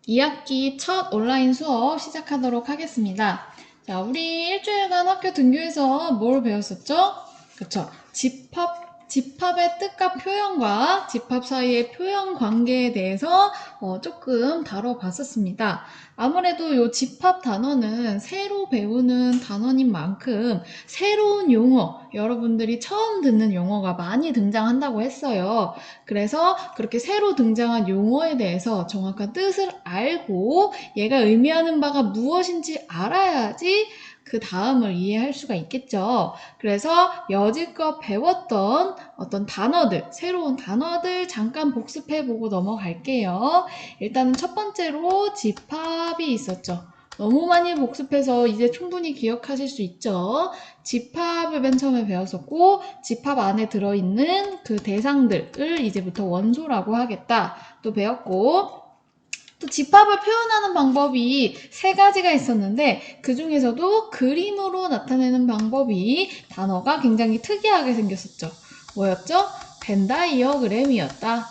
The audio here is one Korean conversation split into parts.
2학기 첫 온라인 수업 시작하도록 하겠습니다. 자, 우리 일주일간 학교 등교에서 뭘 배웠었죠? 그쵸. 집합의 뜻과 표현과 집합 사이의 표현 관계에 대해서 조금 다뤄봤었습니다. 아무래도 이 집합 단어는 새로 배우는 단어인 만큼 새로운 용어, 여러분들이 처음 듣는 용어가 많이 등장한다고 했어요. 그래서 그렇게 새로 등장한 용어에 대해서 정확한 뜻을 알고 얘가 의미하는 바가 무엇인지 알아야지 그 다음을 이해할 수가 있겠죠. 그래서 여지껏 배웠던 어떤 단어들, 새로운 단어들 잠깐 복습해보고 넘어갈게요. 일단은 첫 번째로 집합이 있었죠. 너무 많이 복습해서 이제 충분히 기억하실 수 있죠. 집합을 맨 처음에 배웠었고 집합 안에 들어있는 그 대상들을 이제부터 원소라고 하겠다 또 배웠고, 또 집합을 표현하는 방법이 세 가지가 있었는데 그 중에서도 그림으로 나타내는 방법이 단어가 굉장히 특이하게 생겼었죠. 뭐였죠? 벤다이어그램이었다.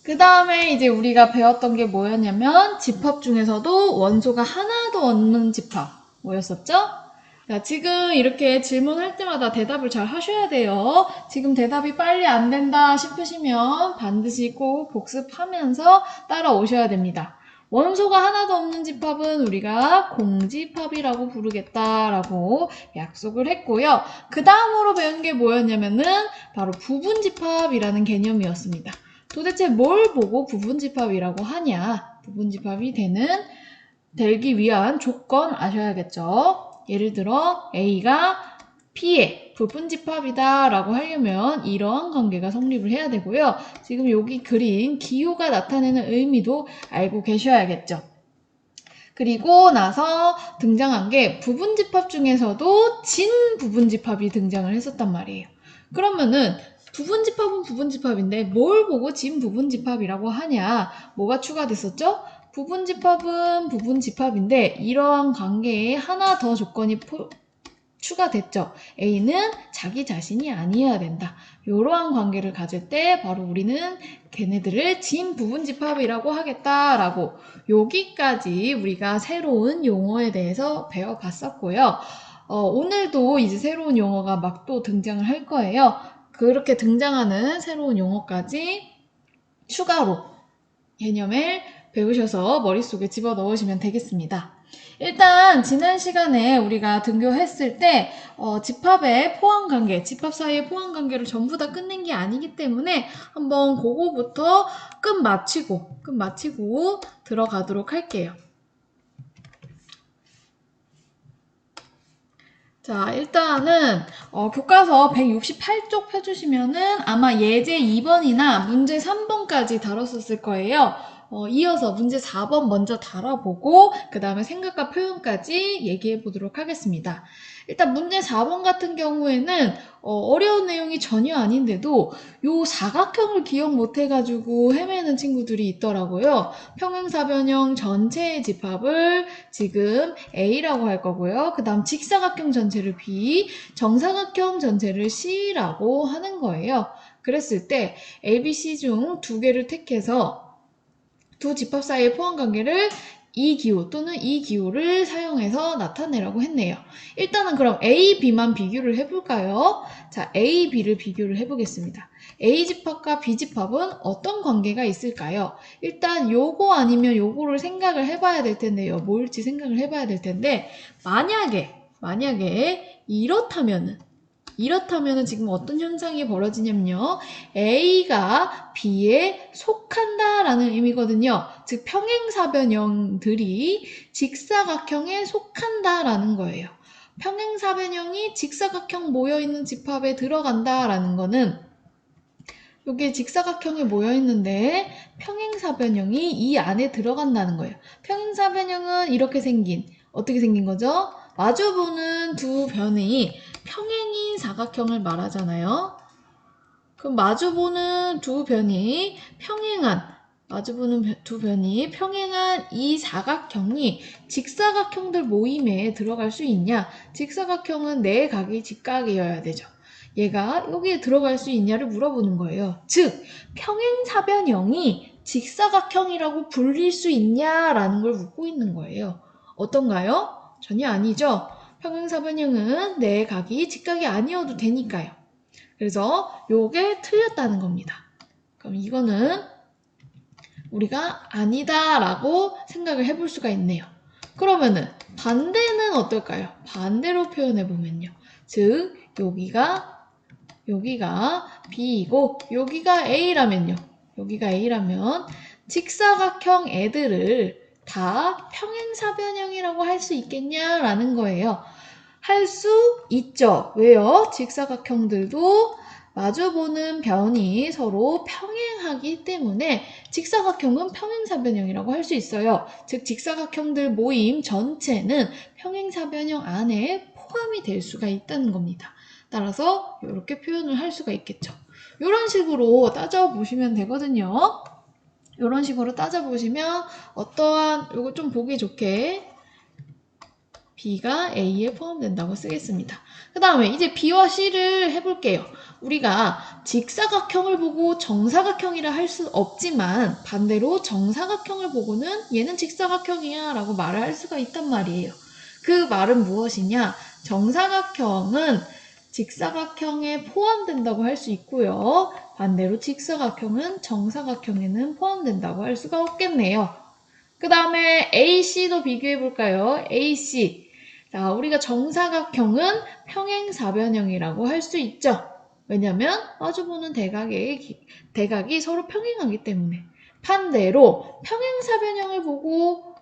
그 다음에 이제 우리가 배웠던 게 뭐였냐면 집합 중에서도 원소가 하나도 없는 집합 뭐였었죠? 자, 지금 이렇게 질문할 때마다 대답을 잘 하셔야 돼요. 지금 대답이 빨리 안 된다 싶으시면 반드시 꼭 복습하면서 따라오셔야 됩니다. 원소가 하나도 없는 집합은 우리가 공집합이라고 부르겠다라고 약속을 했고요. 그 다음으로 배운 게 뭐였냐면은 바로 부분집합이라는 개념이었습니다. 도대체 뭘 보고 부분집합이라고 하냐? 부분집합이 되기 위한 조건 아셔야겠죠? 예를 들어 A가 B의 부분집합이다 라고 하려면 이러한 관계가 성립을 해야 되고요. 지금 여기 그린 기호가 나타내는 의미도 알고 계셔야겠죠. 그리고 나서 등장한 게 부분집합 중에서도 진부분집합이 등장을 했었단 말이에요. 그러면은 부분집합은 부분집합인데 뭘 보고 진부분집합이라고 하냐? 뭐가 추가됐었죠? 부분집합은 부분집합인데 이러한 관계에 하나 더 조건이 추가됐죠. A는 자기 자신이 아니어야 된다. 이러한 관계를 가질 때 바로 우리는 걔네들을 진부분집합이라고 하겠다라고, 여기까지 우리가 새로운 용어에 대해서 배워봤었고요. 오늘도 이제 새로운 용어가 막 또 등장을 할 거예요. 그렇게 등장하는 새로운 용어까지 추가로 개념을 배우셔서 머릿속에 집어넣으시면 되겠습니다. 일단 지난 시간에 우리가 등교했을 때 집합의 포함관계, 집합 사이의 포함관계를 전부 다 끝낸 게 아니기 때문에 한번 그거부터 끝마치고 들어가도록 할게요. 자, 일단은 교과서 168쪽 펴주시면은 아마 예제 2번이나 문제 3번까지 다뤘었을 거예요. 이어서 문제 4번 먼저 다뤄보고 그 다음에 생각과 표현까지 얘기해 보도록 하겠습니다. 일단 문제 4번 같은 경우에는 어려운 내용이 전혀 아닌데도 요 사각형을 기억 못해가지고 헤매는 친구들이 있더라고요. 평행사변형 전체의 집합을 지금 A라고 할 거고요. 그 다음 직사각형 전체를 B, 정사각형 전체를 C라고 하는 거예요. 그랬을 때 A, B, C 중 두 개를 택해서 두 집합 사이의 포함관계를 이 기호 또는 이 기호를 사용해서 나타내라고 했네요. 일단은 그럼 A, B만 비교를 해볼까요? 자, A, B를 비교를 해보겠습니다. A 집합과 B 집합은 어떤 관계가 있을까요? 일단 요거 아니면 요거를 생각을 해봐야 될 텐데요. 뭘지 생각을 해봐야 될 텐데 만약에 이렇다면은 지금 어떤 현상이 벌어지냐면요. A가 B에 속한다라는 의미거든요. 즉 평행사변형들이 직사각형에 속한다라는 거예요. 평행사변형이 직사각형 모여있는 집합에 들어간다라는 거는 여기에 직사각형이 모여있는데 평행사변형이 이 안에 들어간다는 거예요. 평행사변형은 어떻게 생긴 거죠? 마주보는 두 변이 평행인 사각형을 말하잖아요. 그럼 마주보는 두 변이 평행한 이 사각형이 직사각형들 모임에 들어갈 수 있냐? 직사각형은 내 각이 직각이어야 되죠. 얘가 여기에 들어갈 수 있냐를 물어보는 거예요. 즉 평행사변형이 직사각형이라고 불릴 수 있냐라는 걸 묻고 있는 거예요. 어떤가요? 전혀 아니죠. 평행사변형은 내 각이 직각이 아니어도 되니까요. 그래서 요게 틀렸다는 겁니다. 그럼 이거는 우리가 아니다라고 생각을 해볼 수가 있네요. 그러면은 반대는 어떨까요? 반대로 표현해 보면요. 즉 여기가 B이고 여기가 A라면요. 여기가 A라면 직사각형 애들을 다 평행사변형이라고 할 수 있겠냐라는 거예요. 할 수 있죠. 왜요? 직사각형들도 마주보는 변이 서로 평행하기 때문에 직사각형은 평행사변형이라고 할 수 있어요. 즉 직사각형들 모임 전체는 평행사변형 안에 포함이 될 수가 있다는 겁니다. 따라서 이렇게 표현을 할 수가 있겠죠. 이런 식으로 따져보시면 되거든요. 이런 식으로 따져보시면 어떠한, 이거 좀 보기 좋게 B가 A에 포함된다고 쓰겠습니다. 그 다음에 이제 B와 C를 해볼게요. 우리가 직사각형을 보고 정사각형이라 할 수 없지만 반대로 정사각형을 보고는 얘는 직사각형이야 라고 말을 할 수가 있단 말이에요. 그 말은 무엇이냐? 정사각형은 직사각형에 포함된다고 할 수 있고요. 반대로 직사각형은 정사각형에는 포함된다고 할 수가 없겠네요. 그 다음에 AC도 비교해 볼까요? AC. 자, 우리가 정사각형은 평행사변형이라고 할 수 있죠. 왜냐면 마주보는 대각이 서로 평행하기 때문에. 반대로 평행사변형을 보고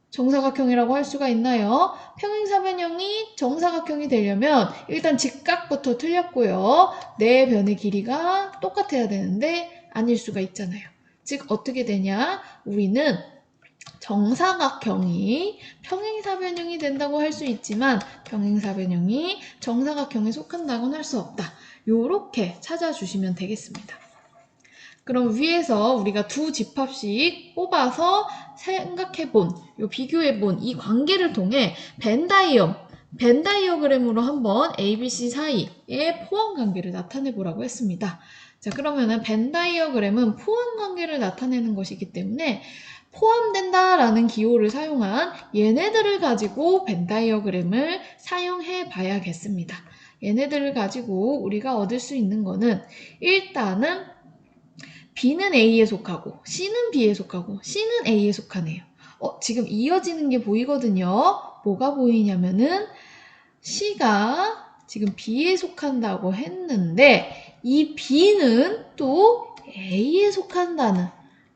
정사각형이라고 할 수가 있나요? 평행사변형이 정사각형이 되려면 일단 직각부터 틀렸고요. 네 변의 길이가 똑같아야 되는데 아닐 수가 있잖아요. 즉 어떻게 되냐? 우리는 정사각형이 평행사변형이 된다고 할 수 있지만 평행사변형이 정사각형에 속한다고는 할 수 없다. 요렇게 찾아주시면 되겠습니다. 그럼 위에서 우리가 두 집합씩 뽑아서 생각해본, 비교해본 이 관계를 통해 벤 다이어그램으로 한번 ABC 사이의 포함 관계를 나타내 보라고 했습니다. 자, 그러면은 벤 다이어그램은 포함 관계를 나타내는 것이기 때문에 포함된다라는 기호를 사용한 얘네들을 가지고 벤 다이어그램을 사용해 봐야겠습니다. 얘네들을 가지고 우리가 얻을 수 있는 거는 일단은 B는 A에 속하고 C는 B에 속하고 C는 A에 속하네요. 지금 이어지는 게 보이거든요. 뭐가 보이냐면은 C가 지금 B에 속한다고 했는데 이 B는 또 A에 속한다는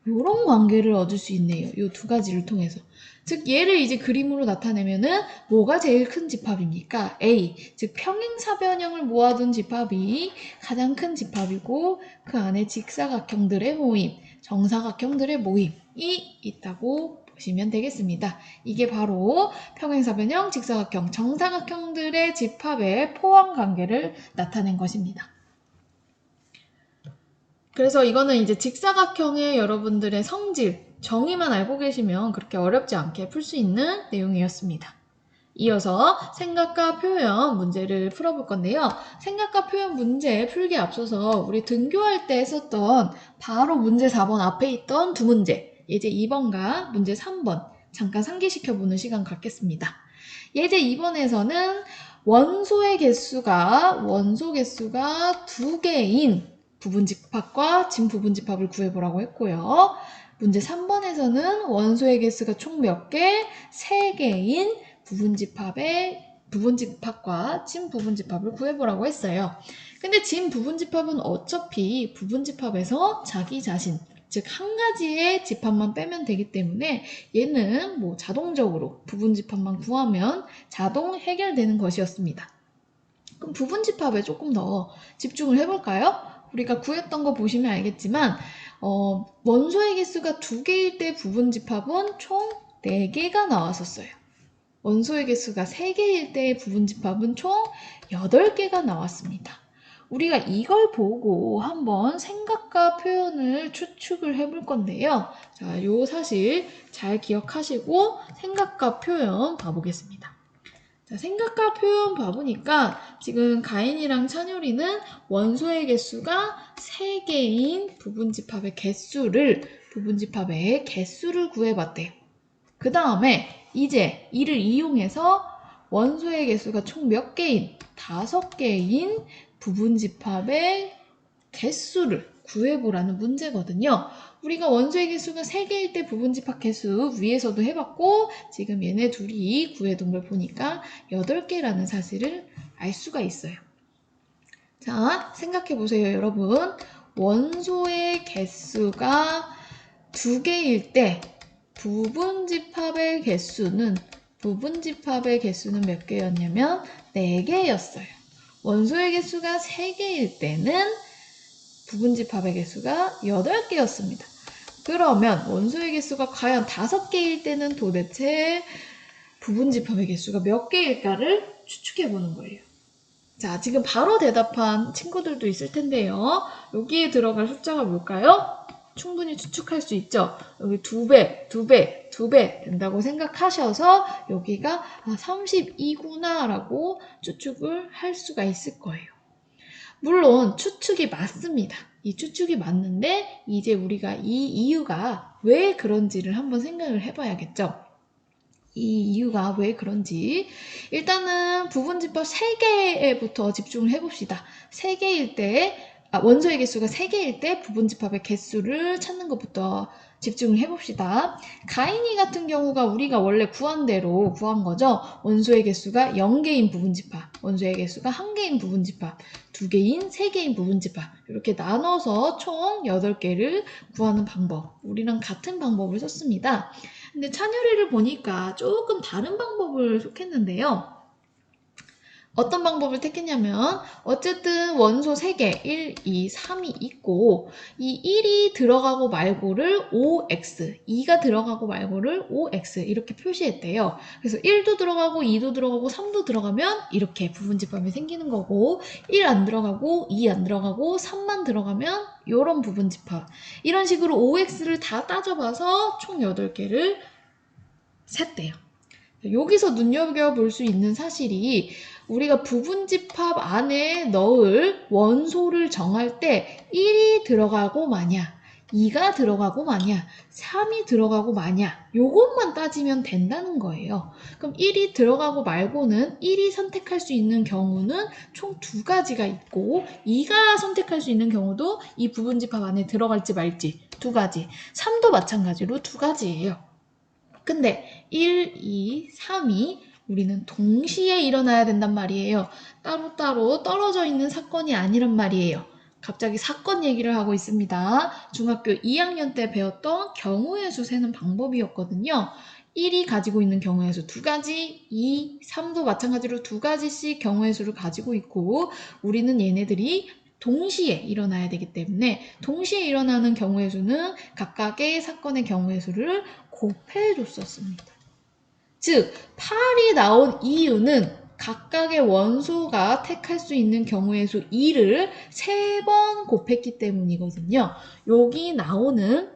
이런 관계를 얻을 수 있네요. 이 두 가지를 통해서. 즉 얘를 이제 그림으로 나타내면은 뭐가 제일 큰 집합입니까? A. 즉 평행사변형을 모아둔 집합이 가장 큰 집합이고 그 안에 직사각형들의 모임, 정사각형들의 모임이 있다고 보시면 되겠습니다. 이게 바로 평행사변형, 직사각형, 정사각형들의 집합의 포함 관계를 나타낸 것입니다. 그래서 이거는 이제 직사각형의 여러분들의 성질, 정의만 알고 계시면 그렇게 어렵지 않게 풀 수 있는 내용이었습니다. 이어서 생각과 표현 문제를 풀어볼 건데요. 생각과 표현 문제 풀기에 앞서서 우리 등교할 때 썼던 바로 문제 4번 앞에 있던 두 문제, 예제 2번과 문제 3번 잠깐 상기시켜보는 시간 갖겠습니다. 예제 2번에서는 원소 개수가 2개인 부분집합과 진부분집합을 구해보라고 했고요. 문제 3번에서는 원소의 개수가 총 몇 개? 3개인 부분집합과 진부분집합을 구해보라고 했어요. 근데 진부분집합은 어차피 부분집합에서 자기 자신, 즉 한 가지의 집합만 빼면 되기 때문에 얘는 뭐 자동적으로 부분집합만 구하면 자동 해결되는 것이었습니다. 그럼 부분집합에 조금 더 집중을 해볼까요? 우리가 구했던 거 보시면 알겠지만 원소의 개수가 2개일 때 부분집합은 총 4개가 나왔었어요. 원소의 개수가 3개일 때 부분집합은 총 8개가 나왔습니다. 우리가 이걸 보고 한번 생각과 표현을 추측을 해볼 건데요. 자, 요 사실 잘 기억하시고 생각과 표현 봐보겠습니다. 자, 생각과 표현 봐보니까 지금 가인이랑 찬열이는 원소의 개수가 3개인 부분집합의 개수를 구해봤대요. 그 다음에 이제 이를 이용해서 원소의 개수가 총 몇 개인? 5개인 부분집합의 개수를 구해보라는 문제거든요. 우리가 원소의 개수가 3개일 때 부분집합 개수 위에서도 해봤고 지금 얘네 둘이 구해둔 걸 보니까 8개라는 사실을 알 수가 있어요. 자, 생각해보세요, 여러분. 원소의 개수가 2개일 때 부분집합의 개수는 몇 개였냐면 4개였어요. 원소의 개수가 3개일 때는 부분집합의 개수가 8개였습니다. 그러면 원소의 개수가 과연 5개일 때는 도대체 부분집합의 개수가 몇 개일까를 추측해보는 거예요. 자, 지금 바로 대답한 친구들도 있을 텐데요. 여기에 들어갈 숫자가 뭘까요? 충분히 추측할 수 있죠. 여기 2배 된다고 생각하셔서 여기가 32구나 라고 추측을 할 수가 있을 거예요. 물론 추측이 맞습니다. 이 추측이 맞는데 이제 우리가 이 이유가 왜 그런지를 한번 생각을 해봐야겠죠. 이 이유가 왜 그런지 일단은 부분집합 3개부터 집중을 해봅시다. 3개일 때 원소의 개수가 3개일 때 부분집합의 개수를 찾는 것부터 집중을 해봅시다. 가인이 같은 경우가 우리가 원래 구한 대로 구한 거죠. 원소의 개수가 0개인 부분집합, 원소의 개수가 1개인 부분집합, 2개인, 3개인 부분집합 이렇게 나눠서 총 8개를 구하는 방법, 우리랑 같은 방법을 썼습니다. 근데 찬열이를 보니까 조금 다른 방법을 택했는데요. 어떤 방법을 택했냐면 어쨌든 원소 3개 1, 2, 3이 있고 이 1이 들어가고 말고를 OX, 2가 들어가고 말고를 OX 이렇게 표시했대요. 그래서 1도 들어가고 2도 들어가고 3도 들어가면 이렇게 부분집합이 생기는 거고 1 안 들어가고 2 안 들어가고 3만 들어가면 이런 부분집합. 이런 식으로 OX를 다 따져봐서 총 8개를 셌대요. 여기서 눈여겨볼 수 있는 사실이 우리가 부분집합 안에 넣을 원소를 정할 때 1이 들어가고 마냐, 2가 들어가고 마냐, 3이 들어가고 마냐 요것만 따지면 된다는 거예요. 그럼 1이 들어가고 말고는 1이 선택할 수 있는 경우는 총 2가지가 있고 2가 선택할 수 있는 경우도 이 부분집합 안에 들어갈지 말지 2가지, 3도 마찬가지로 2가지예요. 근데 1, 2, 3이 우리는 동시에 일어나야 된단 말이에요. 따로따로 떨어져 있는 사건이 아니란 말이에요. 갑자기 사건 얘기를 하고 있습니다. 중학교 2학년 때 배웠던 경우의 수 세는 방법이었거든요. 1이 가지고 있는 경우의 수 2가지, 2, 3도 마찬가지로 2가지씩 경우의 수를 가지고 있고 우리는 얘네들이 동시에 일어나야 되기 때문에 동시에 일어나는 경우의 수는 각각의 사건의 경우의 수를 곱해줬었습니다. 즉 8이 나온 이유는 각각의 원소가 택할 수 있는 경우의 수 2를 3번 곱했기 때문이거든요. 여기 나오는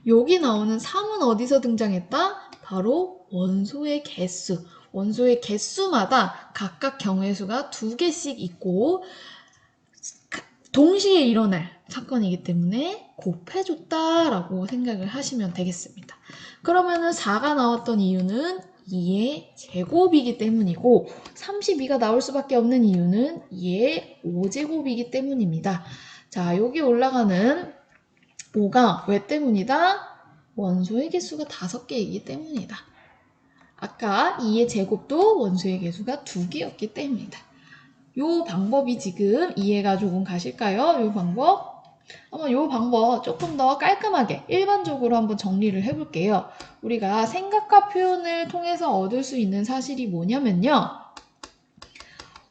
3은 어디서 등장했다? 바로 원소의 개수. 원소의 개수마다 각각 경우의 수가 2개씩 있고 동시에 일어날 사건이기 때문에 곱해줬다라고 생각을 하시면 되겠습니다. 그러면은 4가 나왔던 이유는 2의 제곱이기 때문이고 32가 나올 수밖에 없는 이유는 2의 5제곱이기 때문입니다. 자, 여기 올라가는 5가 왜 때문이다? 원소의 개수가 5개이기 때문이다. 아까 2의 제곱도 원소의 개수가 2개였기 때문이다. 요 방법이 지금 이해가 조금 가실까요? 요 방법? 아마 요 방법 조금 더 깔끔하게 일반적으로 한번 정리를 해볼게요. 우리가 생각과 표현을 통해서 얻을 수 있는 사실이 뭐냐면요.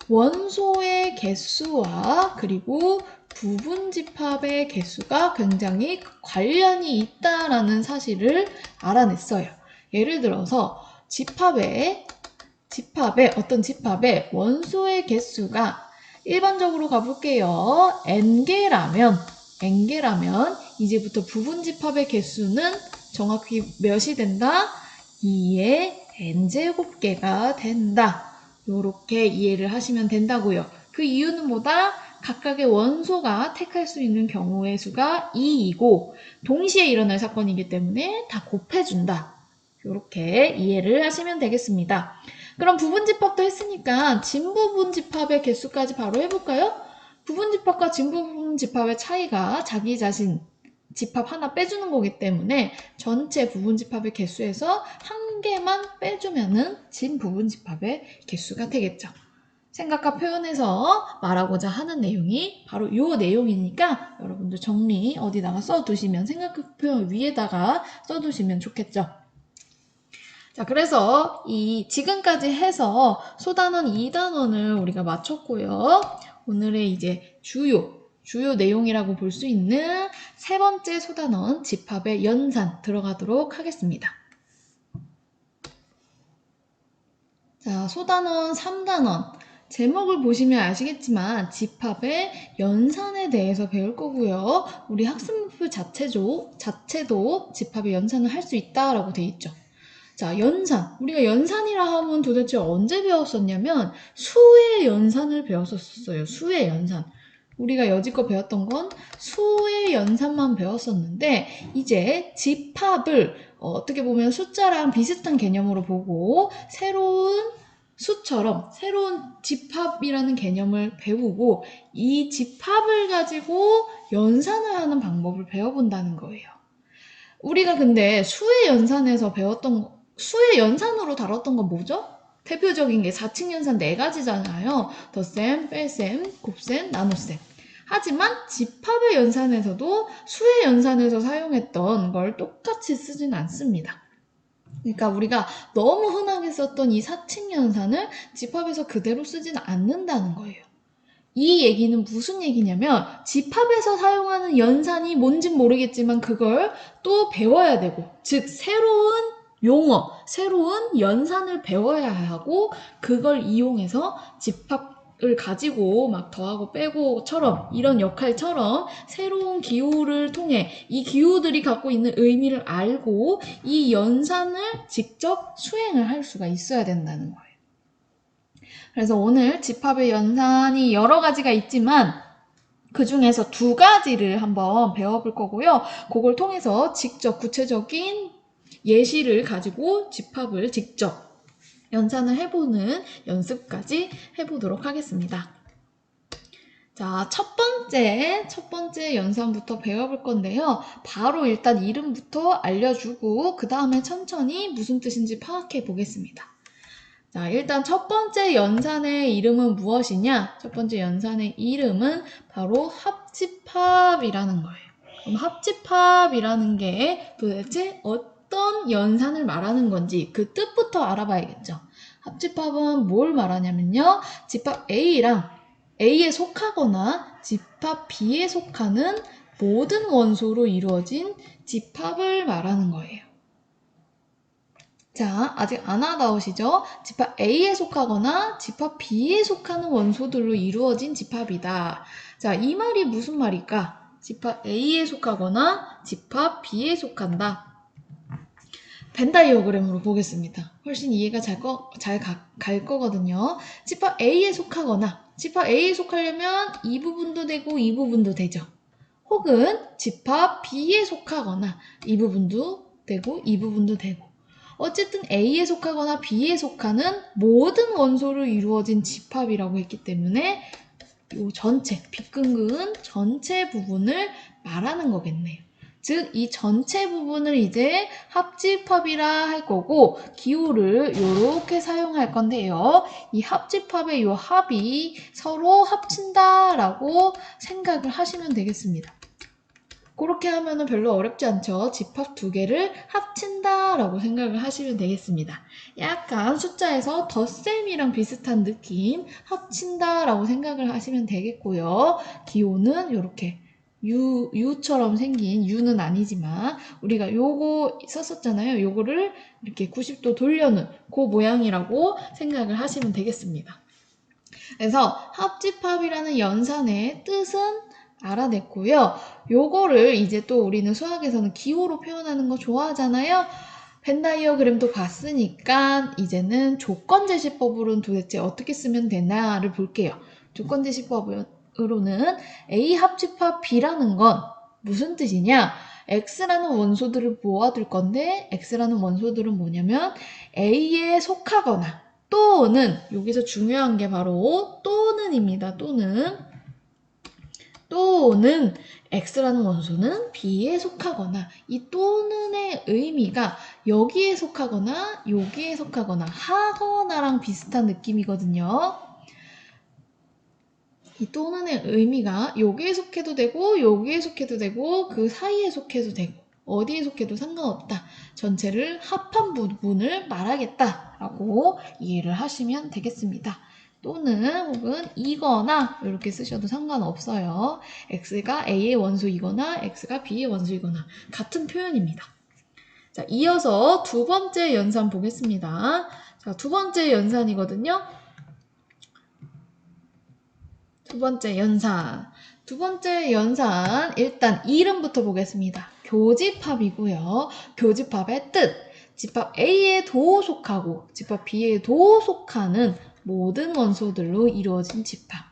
원소의 개수와 그리고 부분집합의 개수가 굉장히 관련이 있다라는 사실을 알아냈어요. 예를 들어서 어떤 집합의 원소의 개수가 일반적으로 가볼게요. n개라면 이제부터 부분집합의 개수는 정확히 몇이 된다? 2의 n제곱계가 된다. 요렇게 이해를 하시면 된다고요. 그 이유는 뭐다? 각각의 원소가 택할 수 있는 경우의 수가 2이고 동시에 일어날 사건이기 때문에 다 곱해준다. 요렇게 이해를 하시면 되겠습니다. 그럼 부분집합도 했으니까 진부분집합의 개수까지 바로 해볼까요? 부분집합과 진부분집합의 차이가 자기 자신 집합 하나 빼주는 거기 때문에 전체 부분집합의 개수에서 한 개만 빼주면은 진부분집합의 개수가 되겠죠. 생각과 표현해서 말하고자 하는 내용이 바로 이 내용이니까 여러분들 정리 어디다가 써두시면 생각과 표현 위에다가 써두시면 좋겠죠. 자, 그래서 이 지금까지 해서 소단원 2단원을 우리가 마쳤고요. 오늘의 이제 주요 내용이라고 볼 수 있는 세 번째 소단원 집합의 연산 들어가도록 하겠습니다. 자, 소단원 3단원 제목을 보시면 아시겠지만 집합의 연산에 대해서 배울 거고요. 우리 학습목표 자체도 집합의 연산을 할 수 있다라고 돼 있죠. 자, 연산. 우리가 연산이라 하면 도대체 언제 배웠었냐면 수의 연산을 배웠었어요. 수의 연산. 우리가 여지껏 배웠던 건 수의 연산만 배웠었는데 이제 집합을 어떻게 보면 숫자랑 비슷한 개념으로 보고 새로운 수처럼 새로운 집합이라는 개념을 배우고 이 집합을 가지고 연산을 하는 방법을 배워본다는 거예요. 우리가 근데 수의 연산에서 수의 연산으로 다뤘던 건 뭐죠? 대표적인 게 4층 연산 4가지잖아요. 덧셈, 뺄셈, 곱셈, 나눗셈. 하지만 집합의 연산에서도 수의 연산에서 사용했던 걸 똑같이 쓰진 않습니다. 그러니까 우리가 너무 흔하게 썼던 이 4층 연산을 집합에서 그대로 쓰진 않는다는 거예요. 이 얘기는 무슨 얘기냐면 집합에서 사용하는 연산이 뭔진 모르겠지만 그걸 또 배워야 되고 즉 새로운 용어, 새로운 연산을 배워야 하고 그걸 이용해서 집합을 가지고 막 더하고 빼고처럼 이런 역할처럼 새로운 기호를 통해 이 기호들이 갖고 있는 의미를 알고 이 연산을 직접 수행을 할 수가 있어야 된다는 거예요. 그래서 오늘 집합의 연산이 여러 가지가 있지만 그 중에서 2가지를 한번 배워볼 거고요. 그걸 통해서 직접 구체적인 예시를 가지고 집합을 직접 연산을 해보는 연습까지 해보도록 하겠습니다. 자, 첫 번째 연산부터 배워볼 건데요. 바로 일단 이름부터 알려주고 그 다음에 천천히 무슨 뜻인지 파악해 보겠습니다. 자, 일단 첫 번째 연산의 이름은 무엇이냐? 첫 번째 연산의 이름은 바로 합집합이라는 거예요. 그럼 합집합이라는 게 도대체 어떤 연산을 말하는 건지 그 뜻부터 알아봐야겠죠. 합집합은 뭘 말하냐면요. 집합 A랑 A에 속하거나 집합 B에 속하는 모든 원소로 이루어진 집합을 말하는 거예요. 자, 아직 안 와닿으시죠? 집합 A에 속하거나 집합 B에 속하는 원소들로 이루어진 집합이다. 자, 이 말이 무슨 말일까? 집합 A에 속하거나 집합 B에 속한다. 벤 다이어그램으로 보겠습니다. 훨씬 이해가 잘 갈 거거든요. 집합 A에 속하거나 집합 A에 속하려면 이 부분도 되고 이 부분도 되죠. 혹은 집합 B에 속하거나 이 부분도 되고 이 부분도 되고 어쨌든 A에 속하거나 B에 속하는 모든 원소로 이루어진 집합이라고 했기 때문에 이 전체, 빗근근 전체 부분을 말하는 거겠네요. 즉, 이 전체 부분을 이제 합집합이라 할 거고 기호를 이렇게 사용할 건데요. 이 합집합의 이 합이 서로 합친다라고 생각을 하시면 되겠습니다. 그렇게 하면은 별로 어렵지 않죠. 집합 2개를 합친다라고 생각을 하시면 되겠습니다. 약간 숫자에서 덧셈이랑 비슷한 느낌 합친다라고 생각을 하시면 되겠고요. 기호는 이렇게 U처럼 생긴 U는 아니지만 우리가 요거 썼었잖아요. 요거를 이렇게 90도 돌려놓은 그 모양이라고 생각을 하시면 되겠습니다. 그래서 합집합이라는 연산의 뜻은 알아냈고요. 요거를 이제 또 우리는 수학에서는 기호로 표현하는 거 좋아하잖아요. 벤 다이어그램도 봤으니까 이제는 조건제시법으로는 도대체 어떻게 쓰면 되나를 볼게요. 조건제시법으로는 A 합집합 B라는 건 무슨 뜻이냐? X라는 원소들을 모아둘 건데 X라는 원소들은 뭐냐면 A에 속하거나 또는 여기서 중요한 게 바로 또는입니다. 또는 X라는 원소는 B에 속하거나 이 또는의 의미가 여기에 속하거나 여기에 속하거나 하거나랑 비슷한 느낌이거든요. 이 또는의 의미가 여기에 속해도 되고 여기에 속해도 되고 그 사이에 속해도 되고 어디에 속해도 상관없다. 전체를 합한 부분을 말하겠다라고 이해를 하시면 되겠습니다. 또는 혹은 이거나 이렇게 쓰셔도 상관없어요. X가 A의 원소이거나 X가 B의 원소이거나 같은 표현입니다. 자, 이어서 두 번째 연산 보겠습니다. 자, 두 번째 연산이거든요. 두 번째 연산 일단 이름부터 보겠습니다. 교집합이고요. 교집합의 뜻, 집합 A에도 속하고 집합 B에도 속하는 모든 원소들로 이루어진 집합.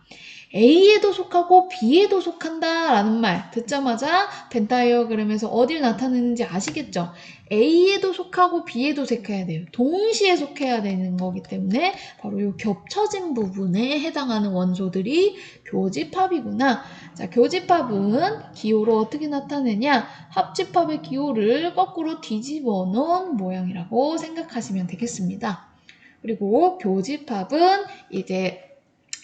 A에도 속하고 B에도 속한다 라는 말 듣자마자 벤 다이어그램에서 어딜 나타내는지 아시겠죠? A에도 속하고 B에도 속해야 돼요. 동시에 속해야 되는 거기 때문에 바로 이 겹쳐진 부분에 해당하는 원소들이 교집합이구나. 자, 교집합은 기호로 어떻게 나타내냐? 합집합의 기호를 거꾸로 뒤집어 놓은 모양이라고 생각하시면 되겠습니다. 그리고 교집합은 이제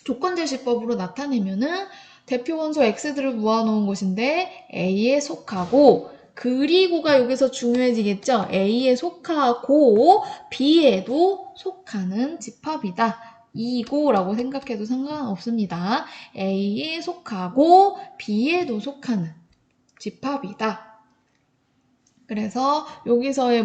조건제시법으로 나타내면은 대표 원소 X들을 모아놓은 것인데 A에 속하고 그리고가 여기서 중요해지겠죠. A에 속하고 B에도 속하는 집합이다. 이고라고 생각해도 상관없습니다. A에 속하고 B에도 속하는 집합이다. 그래서 여기서의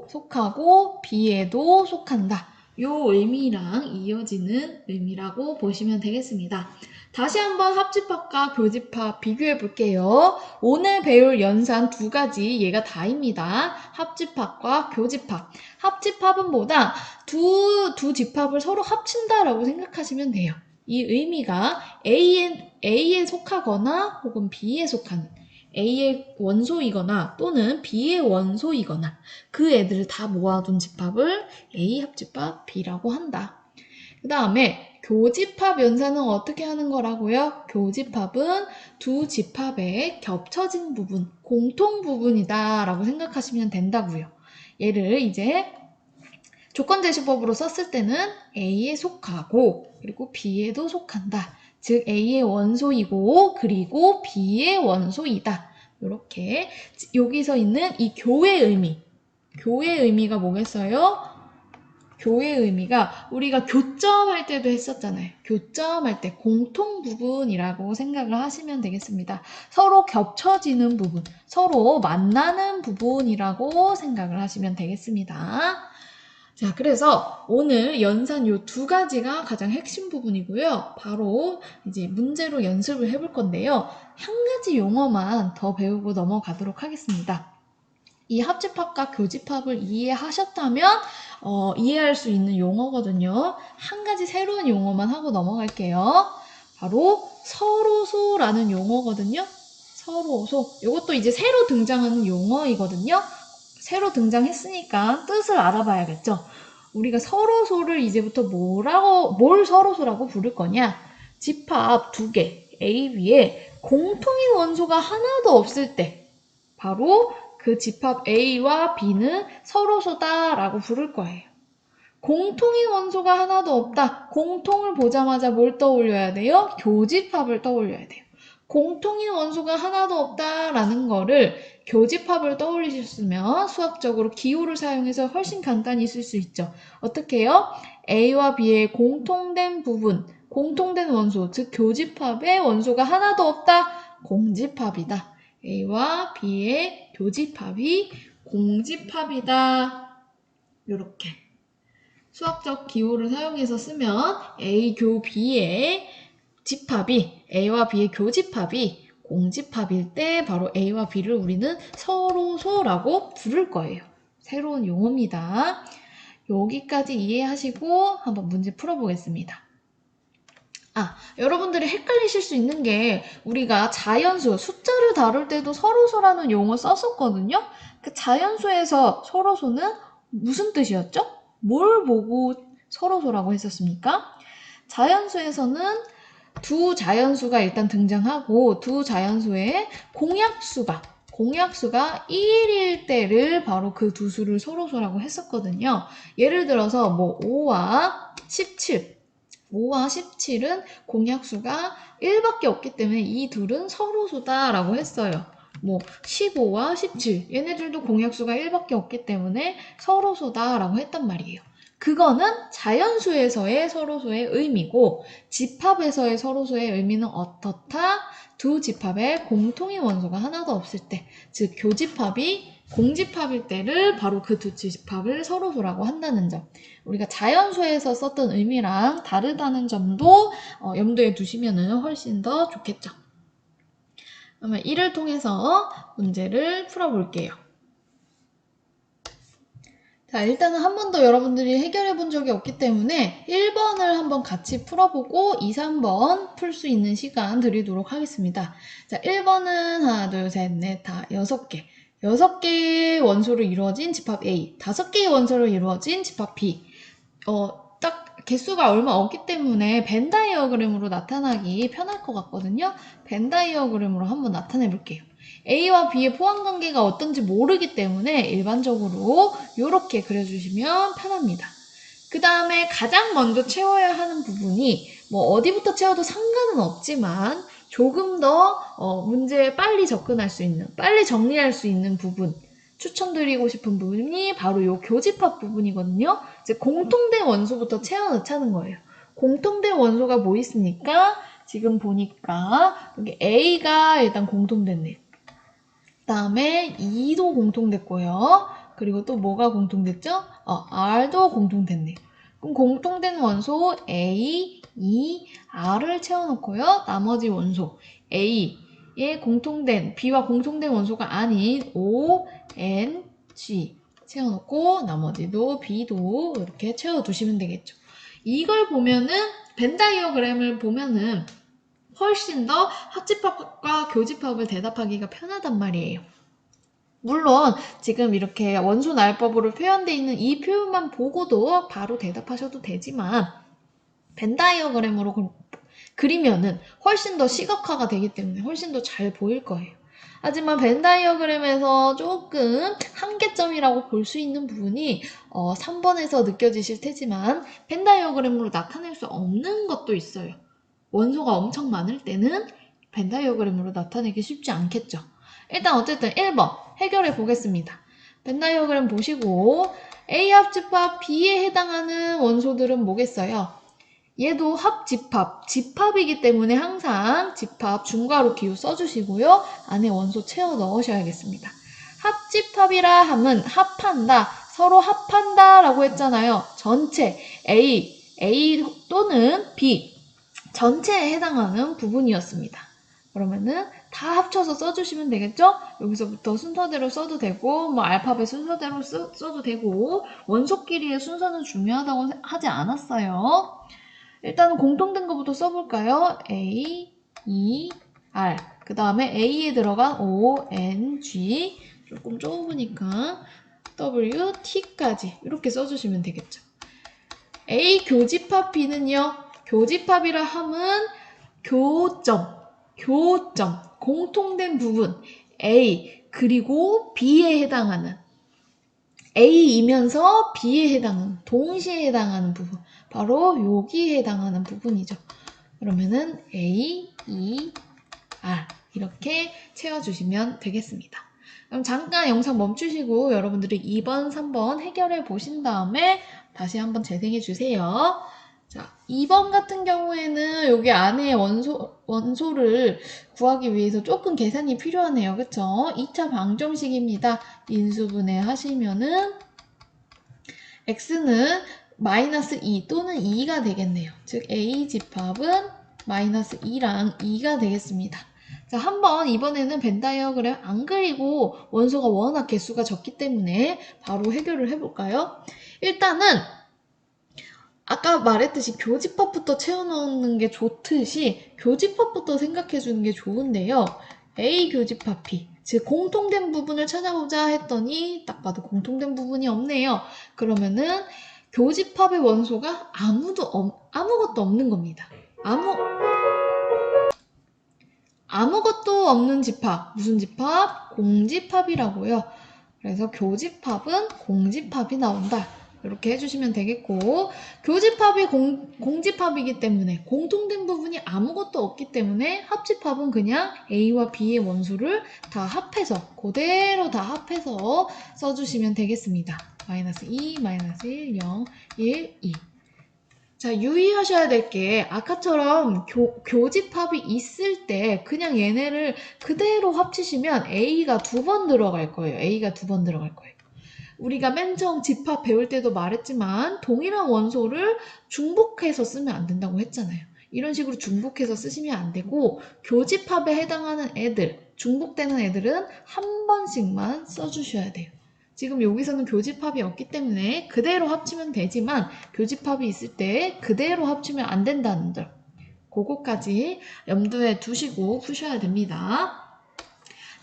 속하고 B에도 속한다. 요 의미랑 이어지는 의미라고 보시면 되겠습니다. 다시 한번 합집합과 교집합 비교해 볼게요. 오늘 배울 연산 두 가지 얘가 다입니다. 합집합과 교집합. 합집합은 뭐다? 두 집합을 서로 합친다라고 생각하시면 돼요. 이 의미가 A에 속하거나 혹은 B에 속하는 A의 원소이거나 또는 B의 원소이거나 그 애들을 다 모아둔 집합을 A 합집합 B라고 한다. 그 다음에 교집합 연산은 어떻게 하는 거라고요? 교집합은 두 집합의 겹쳐진 부분, 공통 부분이다 라고 생각하시면 된다고요. 얘를 이제 조건제시법으로 썼을 때는 A에 속하고 그리고 B에도 속한다. 즉 A의 원소이고 그리고 B의 원소이다. 이렇게 여기서 있는 이 교의 의미가 뭐겠어요? 교의 의미가 우리가 교점할 때도 했었잖아요. 교점할 때 공통 부분이라고 생각을 하시면 되겠습니다. 서로 겹쳐지는 부분, 서로 만나는 부분이라고 생각을 하시면 되겠습니다. 자, 그래서 오늘 연산 요 두 가지가 가장 핵심 부분이고요. 바로 이제 문제로 연습을 해볼 건데요. 한 가지 용어만 더 배우고 넘어가도록 하겠습니다. 이 합집합과 교집합을 이해하셨다면 이해할 수 있는 용어거든요. 한 가지 새로운 용어만 하고 넘어갈게요. 바로 서로소라는 용어거든요. 서로소. 이것도 이제 새로 등장하는 용어이거든요. 새로 등장했으니까 뜻을 알아봐야겠죠. 우리가 서로소를 이제부터 뭘 서로소라고 부를 거냐? 집합 두 개, A, B에 공통인 원소가 하나도 없을 때 바로 그 집합 A와 B는 서로소다라고 부를 거예요. 공통인 원소가 하나도 없다. 공통을 보자마자 뭘 떠올려야 돼요? 교집합을 떠올려야 돼요. 공통인 원소가 하나도 없다라는 거를 교집합을 떠올리셨으면 수학적으로 기호를 사용해서 훨씬 간단히 쓸 수 있죠. 어떻게 해요? A와 B의 공통된 부분, 공통된 원소, 즉 교집합의 원소가 하나도 없다. 공집합이다. A와 B의 교집합이 공집합이다. 이렇게 수학적 기호를 사용해서 쓰면 A 교 B의 집합이 A와 B의 교집합이 공집합일 때 바로 A와 B를 우리는 서로소라고 부를 거예요. 새로운 용어입니다. 여기까지 이해하시고 한번 문제 풀어보겠습니다. 여러분들이 헷갈리실 수 있는 게 우리가 자연수, 숫자를 다룰 때도 서로소라는 용어 썼었거든요. 그 자연수에서 서로소는 무슨 뜻이었죠? 뭘 보고 서로소라고 했었습니까? 자연수에서는 두 자연수가 일단 등장하고 두 자연수의 공약수가 1일 때를 바로 그 두 수를 서로소라고 했었거든요. 예를 들어서 5와 17은 공약수가 1밖에 없기 때문에 이 둘은 서로수다라고 했어요. 15와 17 얘네들도 공약수가 1밖에 없기 때문에 서로수다라고 했단 말이에요. 그거는 자연수에서의 서로수의 의미고 집합에서의 서로수의 의미는 어떻다? 두 집합에 공통의 원소가 하나도 없을 때, 즉 교집합이 공집합일 때를 바로 그 두 집합을 서로소라고 한다는 점. 우리가 자연수에서 썼던 의미랑 다르다는 점도 염두에 두시면 훨씬 더 좋겠죠. 그러면 이를 통해서 문제를 풀어볼게요. 자, 일단은 한 번도 여러분들이 해결해 본 적이 없기 때문에 1번을 한번 같이 풀어보고 2, 3번 풀 수 있는 시간 드리도록 하겠습니다. 자, 1번은 하나, 둘, 셋, 넷, 다 6개. 6개의 원소로 이루어진 집합 A, 5개의 원소로 이루어진 집합 B. 딱 개수가 얼마 없기 때문에 벤 다이어그램으로 나타나기 편할 것 같거든요. 벤 다이어그램으로 한번 나타내 볼게요. A와 B의 포함관계가 어떤지 모르기 때문에 일반적으로 이렇게 그려주시면 편합니다. 그 다음에 가장 먼저 채워야 하는 부분이 어디부터 채워도 상관은 없지만 조금 더 문제에 빨리 접근할 수 있는, 빨리 정리할 수 있는 부분, 추천드리고 싶은 부분이 바로 이 교집합 부분이거든요. 이제 공통된 원소부터 채워 넣자는 거예요. 공통된 원소가 뭐 있습니까? 지금 보니까 여기 A가 일단 공통됐네요. 그 다음에 E도 공통됐고요. 그리고 또 뭐가 공통됐죠? R도 공통됐네요. 그럼 공통된 원소 A, E, R을 채워놓고요. 나머지 원소 A의 공통된, B와 공통된 원소가 아닌 O, N, G 채워놓고 나머지도 B도 이렇게 채워두시면 되겠죠. 이걸 보면은 벤 다이어그램을 보면은 훨씬 더 합집합과 교집합을 대답하기가 편하단 말이에요. 물론 지금 이렇게 원소 나열법으로 표현되어 있는 이 표현만 보고도 바로 대답하셔도 되지만 벤 다이어그램으로 그리면은 훨씬 더 시각화가 되기 때문에 훨씬 더 잘 보일 거예요. 하지만 벤 다이어그램에서 조금 한계점이라고 볼 수 있는 부분이 3번에서 느껴지실 테지만 벤 다이어그램으로 나타낼 수 없는 것도 있어요. 원소가 엄청 많을 때는 벤 다이어그램으로 나타내기 쉽지 않겠죠. 일단 어쨌든 1번 해결해 보겠습니다. 벤 다이어그램 보시고 A 합집합 B에 해당하는 원소들은 뭐겠어요? 얘도 합집합, 집합이기 때문에 항상 집합 중괄호 기호 써주시고요. 안에 원소 채워 넣으셔야겠습니다. 합집합이라 함은 합한다, 서로 합한다 라고 했잖아요. 전체 A 또는 B 전체에 해당하는 부분이었습니다. 그러면은 다 합쳐서 써주시면 되겠죠? 여기서부터 순서대로 써도 되고 알파벳 순서대로 써도 되고 원소끼리의 순서는 중요하다고 하지 않았어요. 일단은 공통된 것부터 써볼까요? A, E, R 그 다음에 A에 들어간 O, N, G 조금 좁으니까 W, T까지 이렇게 써주시면 되겠죠. A 교집합 B는요. 교집합이라 함은 교점, 공통된 부분 A 그리고 B에 해당하는 A이면서 B에 해당하는, 동시에 해당하는 부분 바로 여기에 해당하는 부분이죠. 그러면은 A, E, R 이렇게 채워주시면 되겠습니다. 그럼 잠깐 영상 멈추시고 여러분들이 2번, 3번 해결해 보신 다음에 다시 한번 재생해 주세요. 자, 2번 같은 경우에는 여기 안에 원소를 구하기 위해서 조금 계산이 필요하네요. 그쵸? 2차 방정식입니다. 인수분해 하시면은 x는 마이너스 2 또는 2가 되겠네요. 즉 A 집합은 마이너스 2랑 2가 되겠습니다. 자, 한번 이번에는 벤 다이어그램 안 그리고 원소가 워낙 개수가 적기 때문에 바로 해결을 해볼까요? 일단은 아까 말했듯이 교집합부터 채워넣는 게 좋듯이 교집합부터 생각해주는 게 좋은데요. A 교집합 B, 즉 공통된 부분을 찾아보자 했더니 딱 봐도 공통된 부분이 없네요. 그러면은 교집합의 원소가 아무것도 없는 겁니다. 아무것도 없는 집합. 무슨 집합? 공집합이라고요. 그래서 교집합은 공집합이 나온다. 이렇게 해주시면 되겠고, 교집합이 공집합이기 때문에 공통된 부분이 아무것도 없기 때문에 합집합은 그냥 A와 B의 원소를 다 합해서 그대로 다 합해서 써주시면 되겠습니다. 마이너스 2, 마이너스 1, 0, 1, 2. 자, 유의하셔야 될 게 아까처럼 교집합이 있을 때 그냥 얘네를 그대로 합치시면 A가 2번 들어갈 거예요. A가 2번 들어갈 거예요. 우리가 맨 처음 집합 배울 때도 말했지만 동일한 원소를 중복해서 쓰면 안 된다고 했잖아요. 이런 식으로 중복해서 쓰시면 안 되고 교집합에 해당하는 애들, 중복되는 애들은 한 번씩만 써주셔야 돼요. 지금 여기서는 교집합이 없기 때문에 그대로 합치면 되지만 교집합이 있을 때 그대로 합치면 안 된다는 점. 그거까지 염두에 두시고 푸셔야 됩니다.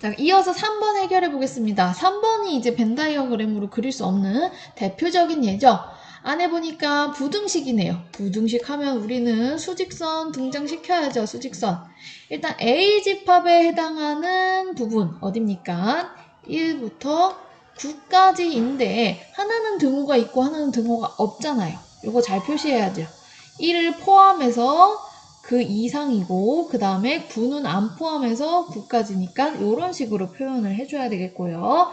자, 이어서 3번 해결해 보겠습니다. 3번이 이제 벤 다이어그램으로 그릴 수 없는 대표적인 예죠. 안에 보니까 부등식이네요. 부등식 하면 우리는 수직선 등장시켜야죠. 수직선. 일단 A집합에 해당하는 부분 어딥니까? 1부터 9까지인데 하나는 등호가 있고 하나는 등호가 없잖아요. 이거 잘 표시해야죠. 1을 포함해서 그 이상이고 그 다음에 9는 안 포함해서 9까지니까 이런 식으로 표현을 해줘야 되겠고요.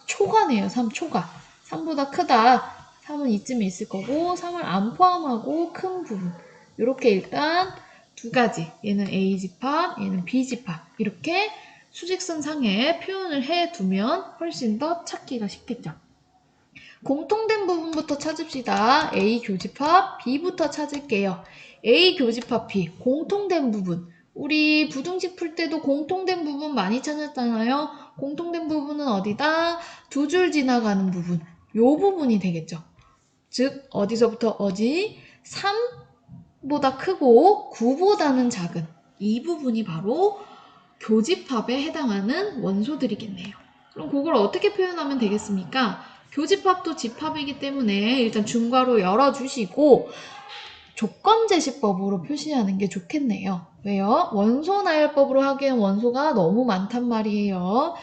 3초가네요. 3초가. 3보다 크다. 3은 이쯤에 있을 거고 3을 안 포함하고 큰 부분. 이렇게 일단 두 가지. 얘는 A집합, 얘는 B집합. 이렇게 수직선 상에 표현을 해두면 훨씬 더 찾기가 쉽겠죠. 공통된 부분부터 찾읍시다. A 교집합, B부터 찾을게요. A 교집합 B, 공통된 부분. 우리 부등식 풀 때도 공통된 부분 많이 찾았잖아요. 공통된 부분은 어디다? 두 줄 지나가는 부분. 요 부분이 되겠죠. 즉 어디서부터 어디? 3보다 크고 9보다는 작은 이 부분이 바로 교집합에 해당하는 원소들이겠네요. 그럼 그걸 어떻게 표현하면 되겠습니까? 교집합도 집합이기 때문에 일단 중괄호 열어주시고 조건제시법으로 표시하는 게 좋겠네요. 왜요? 원소 나열법으로 하기엔 원소가 너무 많단 말이에요.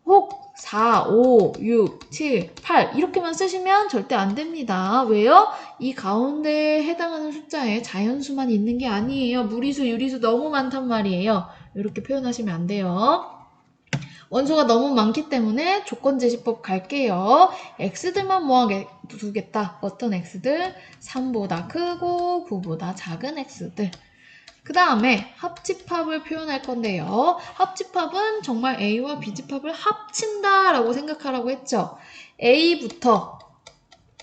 혹 4, 5, 6, 7, 8 이렇게만 쓰시면 절대 안 됩니다. 왜요? 이 가운데에 해당하는 숫자에 자연수만 있는 게 아니에요. 무리수, 유리수 너무 많단 말이에요. 이렇게 표현하시면 안 돼요. 원소가 너무 많기 때문에 조건제시법 갈게요. x들만 모아두겠다. 어떤 x들? 3보다 크고 9보다 작은 x들. 그 다음에 합집합을 표현할 건데요. 합집합은 정말 A와 B집합을 합친다라고 생각하라고 했죠. A부터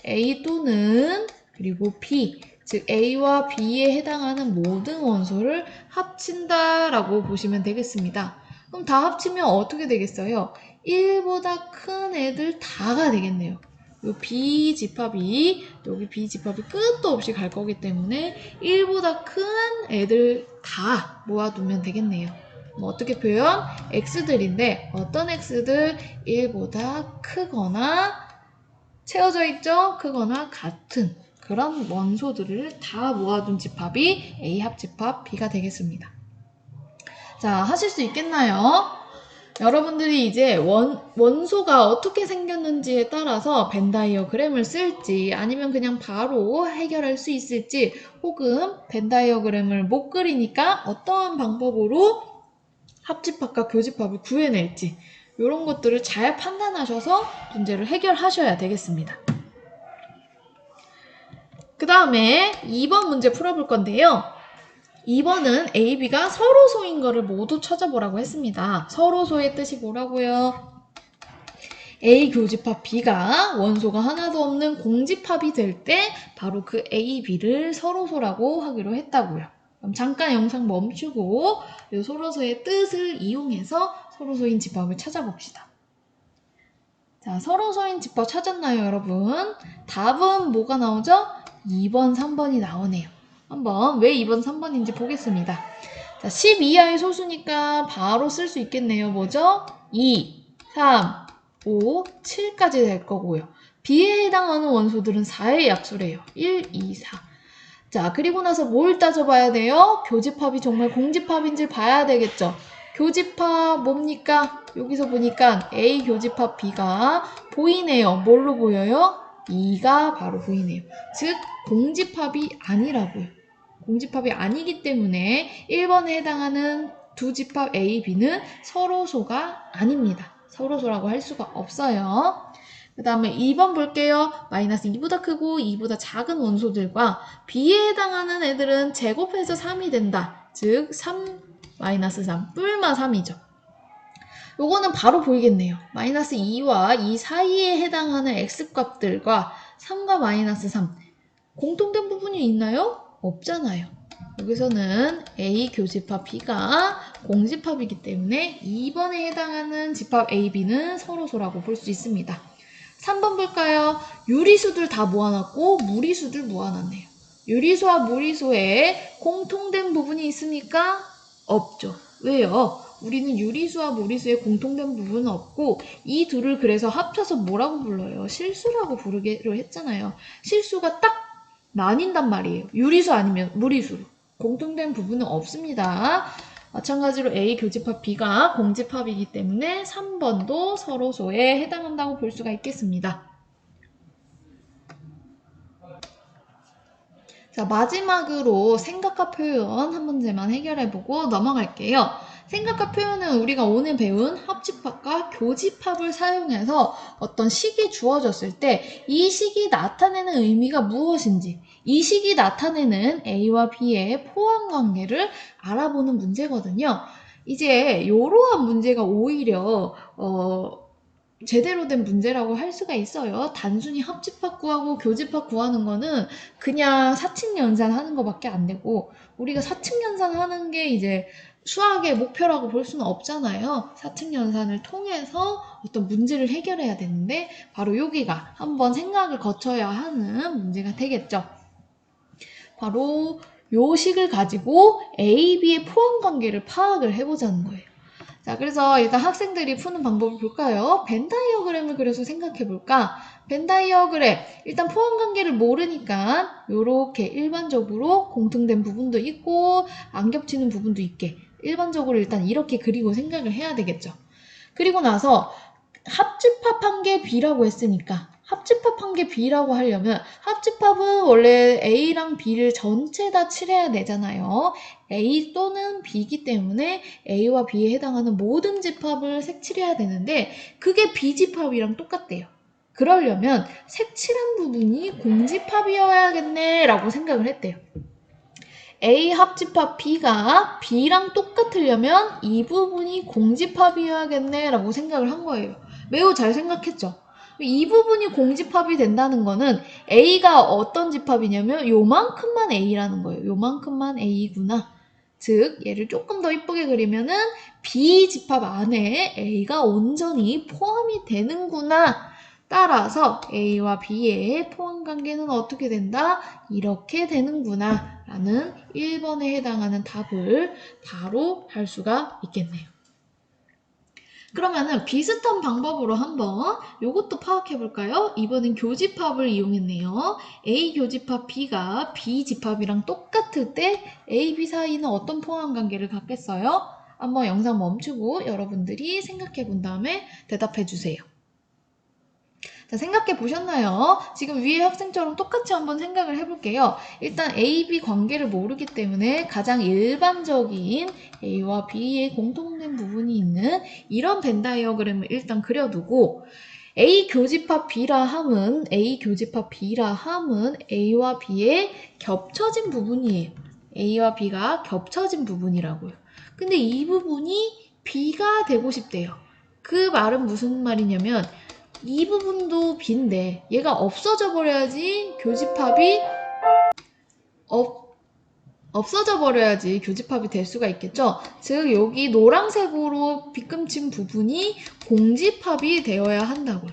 A 또는 그리고 B, 즉 A와 B에 해당하는 모든 원소를 합친다라고 보시면 되겠습니다. 그럼 다 합치면 어떻게 되겠어요? 1보다 큰 애들 다가 되겠네요. 요 B집합이 여기 B집합이 끝도 없이 갈 거기 때문에 1보다 큰 애들 다 모아두면 되겠네요. 뭐 어떻게 표현? X들인데 어떤 X들? 1보다 크거나 채워져 있죠? 크거나 같은 그런 원소들을 다 모아둔 집합이 A 합집합 B가 되겠습니다. 자, 하실 수 있겠나요? 여러분들이 이제 원소가 어떻게 생겼는지에 따라서 벤 다이어그램을 쓸지 아니면 그냥 바로 해결할 수 있을지 혹은 벤 다이어그램을 못 그리니까 어떠한 방법으로 합집합과 교집합을 구해낼지 이런 것들을 잘 판단하셔서 문제를 해결하셔야 되겠습니다. 그 다음에 2번 문제 풀어볼 건데요. 2번은 A, B가 서로소인 거를 모두 찾아보라고 했습니다. 서로소의 뜻이 뭐라고요? A 교집합 B가 원소가 하나도 없는 공집합이 될 때 바로 그 A, B를 서로소라고 하기로 했다고요. 그럼 잠깐 영상 멈추고 이 서로소의 뜻을 이용해서 서로소인 집합을 찾아봅시다. 자, 서로소인 집합 찾았나요, 여러분? 답은 뭐가 나오죠? 2번, 3번이 나오네요. 한번 왜 2번, 3번인지 보겠습니다. 자, 10 이하의 소수니까 바로 쓸 수 있겠네요. 뭐죠? 2, 3, 5, 7까지 될 거고요. B에 해당하는 원소들은 4의 약수래요. 1, 2, 4. 자, 그리고 나서 뭘 따져봐야 돼요? 교집합이 정말 공집합인지 봐야 되겠죠. 교집합 뭡니까? 여기서 보니까 A 교집합 B가 보이네요. 뭘로 보여요? 2가 바로 보이네요. 즉 공집합이 아니라고요. 공집합이 아니기 때문에 1번에 해당하는 두 집합 A, B는 서로소가 아닙니다. 서로소라고 할 수가 없어요. 그 다음에 2번 볼게요. 마이너스 2보다 크고 2보다 작은 원소들과 B에 해당하는 애들은 제곱해서 3이 된다. 즉 3, 마이너스 3, 뿔마 3이죠. 요거는 바로 보이겠네요. 마이너스 2와 2 사이에 해당하는 x값들과 3과 마이너스 3 공통된 부분이 있나요? 없잖아요. 여기서는 A 교집합 B가 공집합이기 때문에 2번에 해당하는 집합 A, B는 서로소라고 볼 수 있습니다. 3번 볼까요? 유리수들 다 모아놨고 무리수들 모아놨네요. 유리수와 무리수에 공통된 부분이 있습니까? 없죠. 왜요? 우리는 유리수와 무리수에 공통된 부분은 없고 이 둘을 그래서 합쳐서 뭐라고 불러요? 실수라고 부르기로 했잖아요. 실수가 딱 나뉜단 말이에요. 유리수 아니면 무리수로. 공통된 부분은 없습니다. 마찬가지로 A 교집합 B가 공집합이기 때문에 3번도 서로소에 해당한다고 볼 수가 있겠습니다. 자, 마지막으로 생각과 표현 한 문제만 해결해보고 넘어갈게요. 생각과 표현은 우리가 오늘 배운 합집합과 교집합을 사용해서 어떤 식이 주어졌을 때 이 식이 나타내는 의미가 무엇인지, 이 식이 나타내는 A와 B의 포함관계를 알아보는 문제거든요. 이제 이러한 문제가 오히려 제대로 된 문제라고 할 수가 있어요. 단순히 합집합 구하고 교집합 구하는 거는 그냥 사칙연산 하는 것밖에 안 되고 우리가 사칙연산 하는 게 이제 수학의 목표라고 볼 수는 없잖아요. 사칙연산을 통해서 어떤 문제를 해결해야 되는데 바로 여기가 한번 생각을 거쳐야 하는 문제가 되겠죠. 바로 요 식을 가지고 A, B의 포함관계를 파악을 해보자는 거예요. 자, 그래서 일단 학생들이 푸는 방법을 볼까요? 벤 다이어그램을 그려서 생각해 볼까? 벤 다이어그램, 일단 포함관계를 모르니까 이렇게 일반적으로 공통된 부분도 있고 안 겹치는 부분도 있게 일반적으로 일단 이렇게 그리고 생각을 해야 되겠죠. 그리고 나서 합집합한 게 B라고 했으니까 합집합한 게 B라고 하려면 합집합은 원래 A랑 B를 전체 다 칠해야 되잖아요. A 또는 B이기 때문에 A와 B에 해당하는 모든 집합을 색칠해야 되는데 그게 B집합이랑 똑같대요. 그러려면 색칠한 부분이 공집합이어야겠네 라고 생각을 했대요. A 합집합 B가 B랑 똑같으려면 이 부분이 공집합이어야겠네 라고 생각을 한 거예요. 매우 잘 생각했죠. 이 부분이 공집합이 된다는 거는 A가 어떤 집합이냐면 요만큼만 A라는 거예요. 요만큼만 A구나. 즉 얘를 조금 더 이쁘게 그리면은 B 집합 안에 A가 온전히 포함이 되는구나. 따라서 A와 B의 포함관계는 어떻게 된다? 이렇게 되는구나 라는 1번에 해당하는 답을 바로 할 수가 있겠네요. 그러면은 비슷한 방법으로 한번 이것도 파악해 볼까요? 이번엔 교집합을 이용했네요. A 교집합 B가 B 집합이랑 똑같을 때 A, B 사이는 어떤 포함관계를 갖겠어요? 한번 영상 멈추고 여러분들이 생각해 본 다음에 대답해 주세요. 자, 생각해 보셨나요? 지금 위에 학생처럼 똑같이 한번 생각을 해볼게요. 일단 A, B 관계를 모르기 때문에 가장 일반적인 A와 B의 공통된 부분이 있는 이런 벤 다이어그램을 일단 그려두고 A 교집합 B라 함은 A와 B의 겹쳐진 부분이에요. A와 B가 겹쳐진 부분이라고요. 근데 이 부분이 B가 되고 싶대요. 그 말은 무슨 말이냐면 이 부분도 B인데 얘가 없어져 버려야지 교집합이 없어져 버려야지 교집합이 될 수가 있겠죠. 즉 여기 노란색으로 빗금친 부분이 공집합이 되어야 한다고요.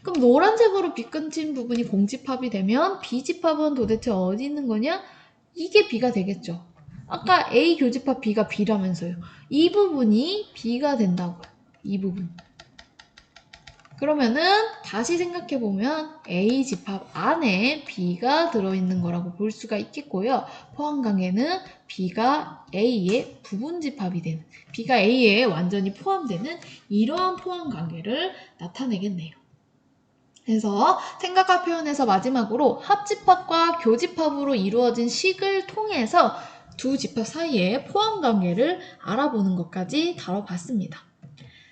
그럼 노란색으로 빗금친 부분이 공집합이 되면 B집합은 도대체 어디 있는 거냐? 이게 B가 되겠죠. 아까 A 교집합 B가 B라면서요. 이 부분이 B가 된다고요. 이 부분. 그러면은 다시 생각해보면 A 집합 안에 B가 들어있는 거라고 볼 수가 있겠고요. 포함관계는 B가 A의 부분 집합이 되는, B가 A에 완전히 포함되는 이러한 포함관계를 나타내겠네요. 그래서 생각과 표현에서 마지막으로 합집합과 교집합으로 이루어진 식을 통해서 두 집합 사이의 포함관계를 알아보는 것까지 다뤄봤습니다.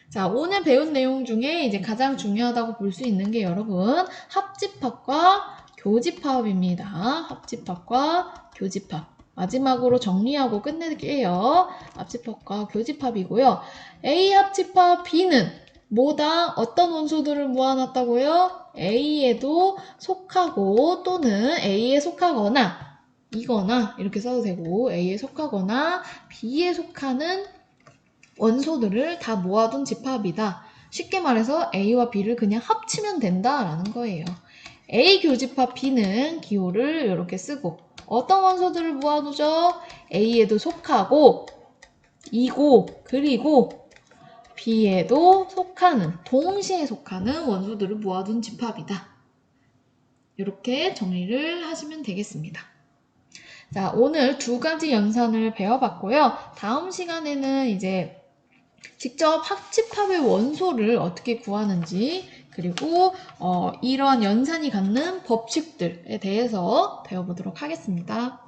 자, 오늘 배운 내용 중에 이제 가장 중요하다고 볼 수 있는 게 여러분 합집합과 교집합입니다. 합집합과 교집합. 마지막으로 정리하고 끝낼게요. 합집합과 교집합이고요. A 합집합 B는 뭐다? 어떤 원소들을 모아놨다고요? A에도 속하고 또는 A에 속하거나 이거나 이렇게 써도 되고 A에 속하거나 B에 속하는 원소들을 다 모아둔 집합이다. 쉽게 말해서 A와 B를 그냥 합치면 된다라는 거예요. A 교집합 B는 기호를 이렇게 쓰고 어떤 원소들을 모아두죠? A에도 속하고 이고 그리고 B에도 속하는 동시에 속하는 원소들을 모아둔 집합이다. 이렇게 정리를 하시면 되겠습니다. 자, 오늘 두 가지 연산을 배워봤고요. 다음 시간에는 이제 직접 합집합의 원소를 어떻게 구하는지 그리고 이러한 연산이 갖는 법칙들에 대해서 배워보도록 하겠습니다.